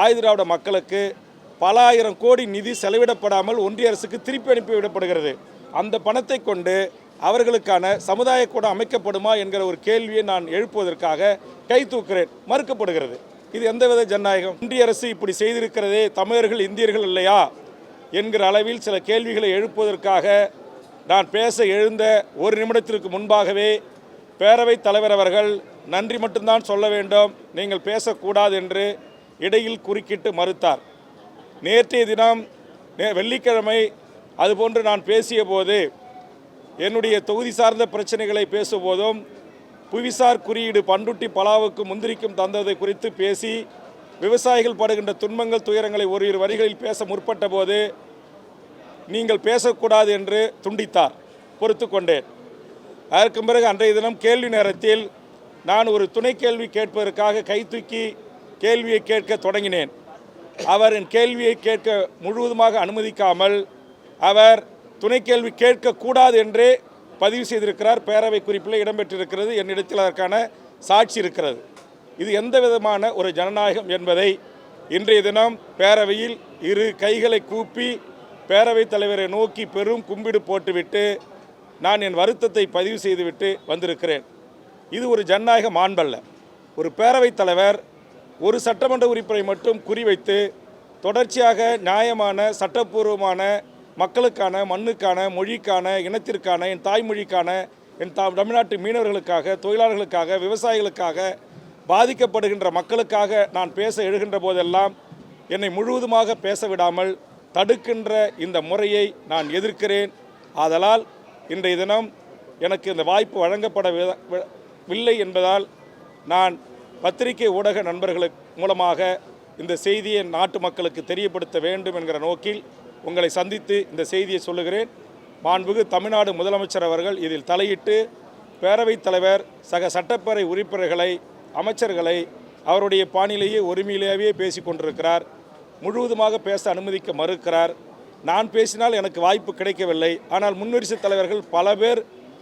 ஆதிதிராவிட மக்களுக்கு பல ஆயிரம் கோடி நிதி செலவிடப்படாமல் ஒன்றிய அரசுக்கு திருப்பி அனுப்பிவிடப்படுகிறது. அந்த பணத்தை கொண்டு அவர்களுக்கான சமுதாய கூடம் அமைக்கப்படுமா என்கிற ஒரு கேள்வியை நான் எழுப்புவதற்காக கை தூக்குகிறேன். மறுக்கப்படுகிறது. இது எந்தவித ஜனநாயகம்? ஒன்றிய அரசு இப்படி செய்திருக்கிறதே, தமிழர்கள் இந்தியர்கள் இல்லையா என்கிற அளவில் சில கேள்விகளை எழுப்புவதற்காக நான் பேச எழுந்த ஒரு நிமிடத்திற்கு முன்பாகவே பேரவைத் தலைவர் அவர்கள் நன்றி மட்டும்தான் சொல்ல வேண்டும், நீங்கள் பேசக்கூடாது என்று இடையில் குறுக்கிட்டு மறுத்தார். நேற்றைய தினம் வெள்ளிக்கிழமை அதுபோன்று நான் பேசிய போது என்னுடைய தொகுதி சார்ந்த பிரச்சனைகளை பேசும்போதும் புவிசார் குறியீடு பண்டுட்டி பலாவுக்கும் முந்திரிக்கும் தந்ததை குறித்து பேசி விவசாயிகள் படுகின்ற துன்பங்கள் துயரங்களை ஓரிரு வரிகளில் பேச முற்பட்ட போது நீங்கள் பேசக்கூடாது என்று துண்டித்தார். பொறுத்து கொண்டேன். அதற்கு பிறகு அன்றைய தினம் கேள்வி நேரத்தில் நான் ஒரு துணை கேள்வி கேட்பதற்காக கை தூக்கி கேள்வியை கேட்க தொடங்கினேன். அவர் என் கேள்வியை கேட்க முழுவதுமாக அனுமதிக்காமல் அவர் துணை கேள்வி கேட்கக்கூடாது என்றே பதிவு செய்திருக்கிறார். பேரவை குறிப்பில் இடம்பெற்றிருக்கிறது. என்னிடத்தில் அதற்கான சாட்சி இருக்கிறது. இது எந்த விதமான ஒரு ஜனநாயகம் என்பதை இன்றைய தினம் பேரவையில் இரு கைகளை கூப்பி பேரவைத் தலைவரை நோக்கி பெரும் கும்பிடு போட்டுவிட்டு நான் என் வருத்தத்தை பதிவு செய்துவிட்டு வந்திருக்கிறேன். இது ஒரு ஜனநாயக மாண்பல்ல. ஒரு பேரவைத் தலைவர் ஒரு சட்டமன்ற உறுப்பினரை மட்டும் குறிவைத்து தொடர்ச்சியாக நியாயமான சட்டப்பூர்வமான மக்களுக்கான, மண்ணுக்கான, மொழிக்கான, இனத்திற்கான, என் தாய்மொழிக்கான, என் தமிழ்நாட்டு மீனவர்களுக்காக, தொழிலாளர்களுக்காக, விவசாயிகளுக்காக, பாதிக்கப்படுகின்ற மக்களுக்காக நான் பேச எழுகின்ற போதெல்லாம் என்னை முழுவதுமாக பேச விடாமல் தடுக்கின்ற இந்த முறையை நான் எதிர்க்கிறேன். ஆதலால் இன்றைய தினம் எனக்கு இந்த வாய்ப்பு வழங்கப்படவில்லை என்பதால் நான் பத்திரிகை ஊடக நண்பர்களுக்கு மூலமாக இந்த செய்தியை நாட்டு மக்களுக்கு தெரியப்படுத்த வேண்டும் என்கிற நோக்கில் உங்களை சந்தித்து இந்த செய்தியை சொல்லுகிறேன். மாண்புமிகு தமிழ்நாடு முதலமைச்சர் அவர்கள் இதில் தலையிட்டு பேரவைத் தலைவர் சக சட்டப்பேரவை உறுப்பினர்களை, அமைச்சர்களை அவருடைய பாணியிலேயே உரிமையிலேயே பேசி கொண்டிருக்கிறார். முழுவதுமாக பேச அனுமதிக்க மறுக்கிறார். நான் பேசினால் எனக்கு வாய்ப்பு கிடைக்கவில்லை. ஆனால் முன்வரிசை தலைவர்கள் பல பேர்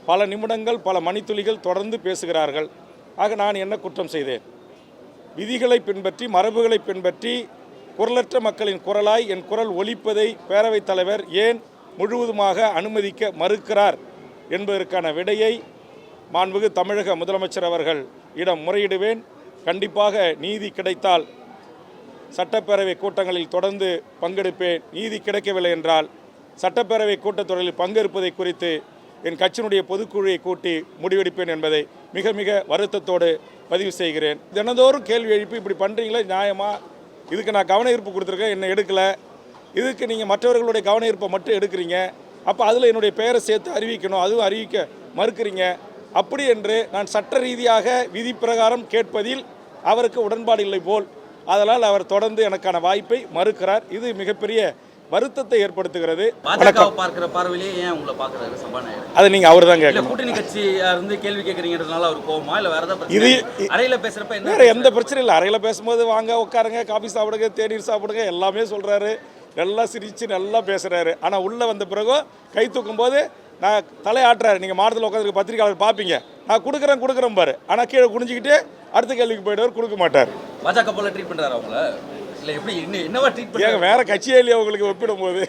பல நிமிடங்கள் பல மணித்துளிகள் தொடர்ந்து பேசுகிறார்கள். ஆக நான் என்ன குற்றம் செய்தேன்? விதிகளை பின்பற்றி மரபுகளை பின்பற்றி குரலற்ற மக்களின் குரலாய் என் குரல் ஒலிப்பதை பேரவைத் தலைவர் ஏன் முழுவதுமாக அனுமதிக்க மறுக்கிறார் என்பதற்கான விடையை மாண்புமிகு தமிழக முதலமைச்சர் அவர்கள் இடம் முறையிடுவேன். கண்டிப்பாக நீதி கிடைத்தால் சட்டப்பேரவை கூட்டங்களில் தொடர்ந்து பங்கெடுப்பேன். நீதி கிடைக்கவில்லை என்றால் சட்டப்பேரவை கூட்டத்தொடரில் பங்கேற்பதை குறித்து என் கட்சியினுடைய பொதுக்குழுவை கூட்டி முடிவெடுப்பேன் என்பதை மிக மிக வருத்தத்தோடு பதிவு செய்கிறேன். தினந்தோறும் கேள்வி எழுப்பி இப்படி பண்ணுறீங்களே நியாயமா? இதுக்கு நான் கவன ஈர்ப்பு கொடுத்துருக்கேன், என்னை எடுக்கலை. இதுக்கு நீங்கள் மற்றவர்களுடைய கவன ஈர்ப்பை மட்டும் எடுக்கிறீங்க. அப்போ அதில் என்னுடைய பெயரை சேர்த்து அறிவிக்கணும், அதுவும் அறிவிக்க மறுக்கிறீங்க. அப்படி என்று நான் சட்ட ரீதியாக விதி பிரகாரம் கேட்பதில் அவருக்கு உடன்பாடு இல்லை போல். அதனால் அவர் தொடர்ந்து எனக்கான வாய்ப்பை மறுக்கிறார். இது மிகப்பெரிய வருத்தத்தை ஏற்படுத்துகிறது. பார்க்கிற பார்வையிலேயே ஏன் உங்களை பார்க்குறாரு சபாநாயகர்? அதை நீங்கள் அவர் தான் கேட்கணும். கூட்டணி கட்சியாக இருந்து கேள்வி கேட்குறீங்கிறதுனால அவர் கோவமா இல்லை வேறு ஏதாவது இது அறையில் பேசுகிறப்ப என்ன வேறு எந்த பிரச்சனையும் இல்லை. அறையில் பேசும்போது வாங்க உட்காருங்க, காஃபி சாப்பிடுங்க, தேநீர் சாப்பிடுங்க எல்லாமே சொல்கிறாரு. நல்லா சிரித்து நல்லா பேசுகிறாரு. ஆனால் உள்ளே வந்த பிறகு கை தூக்கும் போது நான் தலையாட்டுறாரு. நீங்கள் மாடத்தில் உட்காந்துருக்க பத்திரிகையாளர் பார்ப்பீங்க, நான் கொடுக்குறேன் பாரு. ஆனால் கீழே குனிஞ்சிக்கிட்டு அடுத்த கேள்விக்கு போய்ட்டு கொடுக்க மாட்டார். பாஜக போல ட்ரீட் பண்ணுறாரு அவங்கள இல்லை எப்படி என்னவா ட்ரீட் பண்ணுறாங்க? வேறு கட்சியே இல்லையா உங்களுக்கு ஒப்பிடும் போது?